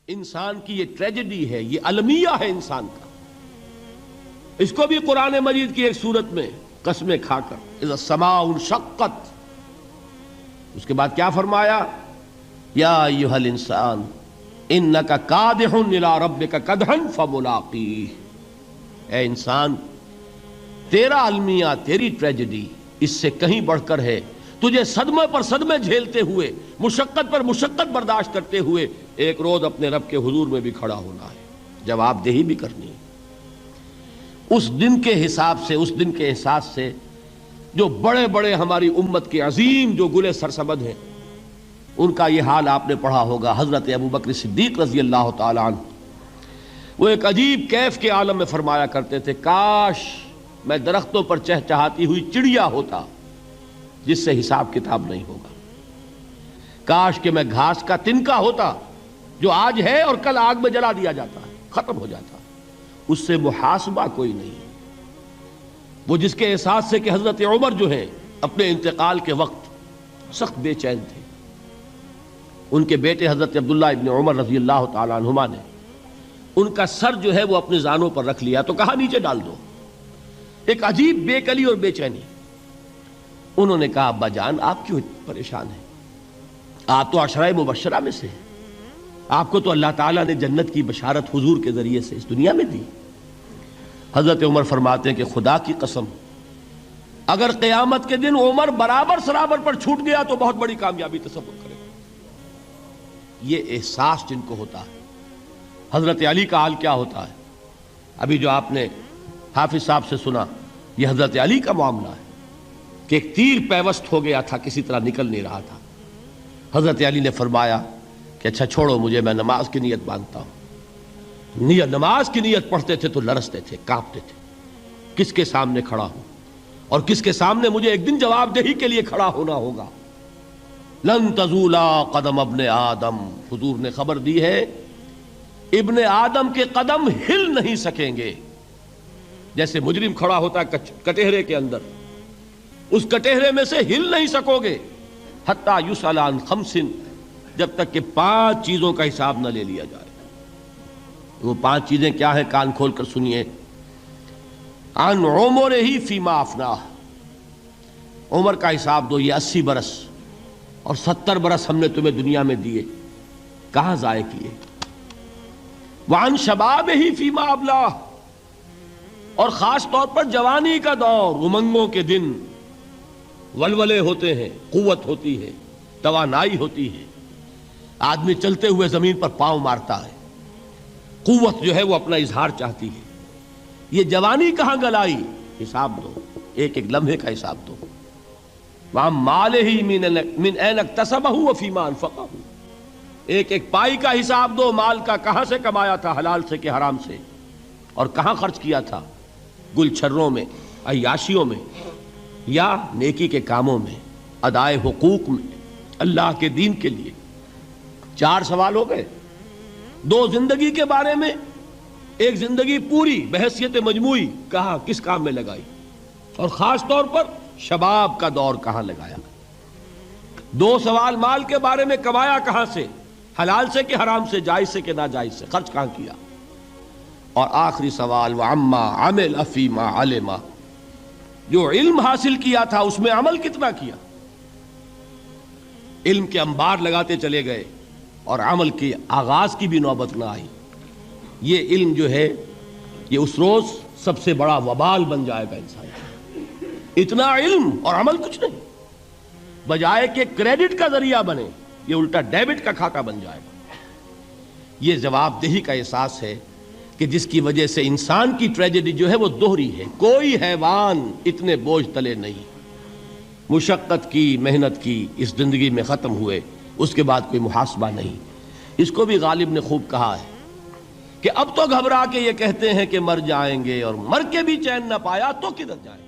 انسان کی یہ ٹریجڈی ہے، یہ المیہ ہے انسان کا. اس کو بھی قرآن مجید کی ایک سورت میں قسمیں کھا کر اذا السماء انشقت، اس کے بعد کیا فرمایا؟ یا ایھا الانسان انک کادح الی ربک کدحا فملاقیہ، اے انسان تیرا المیہ، تیری ٹریجڈی اس سے کہیں بڑھ کر ہے. تجھے صدمے پر صدمے جھیلتے ہوئے، مشقت پر مشقت برداشت کرتے ہوئے ایک روز اپنے رب کے حضور میں بھی کھڑا ہونا ہے، جواب دہی بھی کرنی ہے. اس دن کے حساب سے، اس دن کے احساس سے جو بڑے بڑے ہماری امت کے عظیم جو گلے سرسبد ہیں، ان کا یہ حال آپ نے پڑھا ہوگا. حضرت ابوبکر صدیق رضی اللہ تعالی عنہ وہ ایک عجیب کیف کے عالم میں فرمایا کرتے تھے، کاش میں درختوں پر چہچہاتی ہوئی چڑیا ہوتا جس سے حساب کتاب نہیں ہوگا. کاش کہ میں گھاس کا تنکا ہوتا جو آج ہے اور کل آگ میں جلا دیا جاتا ہے، ختم ہو جاتا، اس سے محاسبہ کوئی نہیں. وہ جس کے احساس سے کہ حضرت عمر جو ہیں اپنے انتقال کے وقت سخت بے چین تھے. ان کے بیٹے حضرت عبداللہ ابن عمر رضی اللہ تعالی عنہما نے ان کا سر جو ہے وہ اپنے زانوں پر رکھ لیا تو کہا نیچے ڈال دو. ایک عجیب بے کلی اور بے چینی. انہوں نے کہا ابا جان آپ کیوں پریشان ہیں؟ آپ تو عشرہ مبشرہ میں سے ہیں، آپ کو تو اللہ تعالیٰ نے جنت کی بشارت حضور کے ذریعے سے اس دنیا میں دی. حضرت عمر فرماتے ہیں کہ خدا کی قسم اگر قیامت کے دن عمر برابر سرابر پر چھوٹ گیا تو بہت بڑی کامیابی تصور کرے. یہ احساس جن کو ہوتا ہے. حضرت علی کا حال کیا ہوتا ہے؟ ابھی جو آپ نے حافظ صاحب سے سنا، یہ حضرت علی کا معاملہ ہے کہ ایک تیر پیوست ہو گیا تھا، کسی طرح نکل نہیں رہا تھا. حضرت علی نے فرمایا کہ اچھا چھوڑو مجھے، میں نماز کی نیت باندھتا ہوں. نماز کی نیت پڑھتے تھے تو لرزتے تھے، کانپتے تھے. کس کے سامنے کھڑا ہوں اور کس کے سامنے مجھے ایک دن جواب دہی کے لیے کھڑا ہونا ہوگا. لن تزولا قدم ابن آدم، حضور نے خبر دی ہے ابن آدم کے قدم ہل نہیں سکیں گے. جیسے مجرم کھڑا ہوتا ہے کٹہرے کے اندر، اس کٹہرے میں سے ہل نہیں سکو گے حتی یسأل عن خمس، جب تک کہ 5 چیزوں کا حساب نہ لے لیا جائے. وہ 5 چیزیں کیا ہیں؟ کان کھول کر سنیے. عن عمرہ فیما افناہ، عمر کا حساب دو. یہ 80 برس اور 70 برس ہم نے تمہیں دنیا میں دیے، کہاں ضائع کیے؟ وعن شبابہ فیما ابلاہ، اور خاص طور پر جوانی کا دور، امنگوں کے دن، ولولے ہوتے ہیں، قوت ہوتی ہے، توانائی ہوتی ہے، آدمی چلتے ہوئے زمین پر پاؤں مارتا ہے، قوت جو ہے وہ اپنا اظہار چاہتی ہے. یہ جوانی کہاں گلائی؟ حساب دو، ایک ایک لمحے کا حساب دو. وَعَن مَالِهِ مِنْ أَيْنَ اكْتَسَبَهُ وَفِيمَا أَنْفَقَهُ، ایک ایک پائی کا حساب دو. مال کا کہاں سے کمایا تھا، حلال سے کہ حرام سے، اور کہاں خرچ کیا تھا، گل چھروں میں، عیاشیوں میں، یا نیکی کے کاموں میں، ادائے حقوق میں، اللہ کے دین کے لیے. 4 سوال ہو گئے. 2 زندگی کے بارے میں، ایک زندگی پوری بحیثیت مجموعی کہاں کس کام میں لگائی، اور خاص طور پر شباب کا دور کہاں لگایا. 2 سوال مال کے بارے میں، کمایا کہاں سے، حلال سے کہ حرام سے، جائز سے کہ ناجائز سے، خرچ کہاں کیا. اور آخری سوال وَعَمَّا عَمِلَ فِيمَا عَلِمَ، جو علم حاصل کیا تھا اس میں عمل کتنا کیا. علم کے انبار لگاتے چلے گئے اور عمل کے آغاز کی بھی نوبت نہ آئی. یہ علم جو ہے یہ اس روز سب سے بڑا وبال بن جائے گا انسان. اتنا علم اور عمل کچھ نہیں، بجائے کہ کریڈٹ کا ذریعہ بنے یہ الٹا ڈیبٹ کا کھاتا بن جائے گا. یہ جواب دہی کا احساس ہے کہ جس کی وجہ سے انسان کی ٹریجڈی جو ہے وہ دوہری ہے. کوئی حیوان اتنے بوجھ تلے نہیں. مشقت کی، محنت کی، اس زندگی میں ختم ہوئے، اس کے بعد کوئی محاسبہ نہیں. اس کو بھی غالب نے خوب کہا ہے کہ اب تو گھبرا کے یہ کہتے ہیں کہ مر جائیں گے، اور مر کے بھی چین نہ پایا تو کدھر جائیں گے.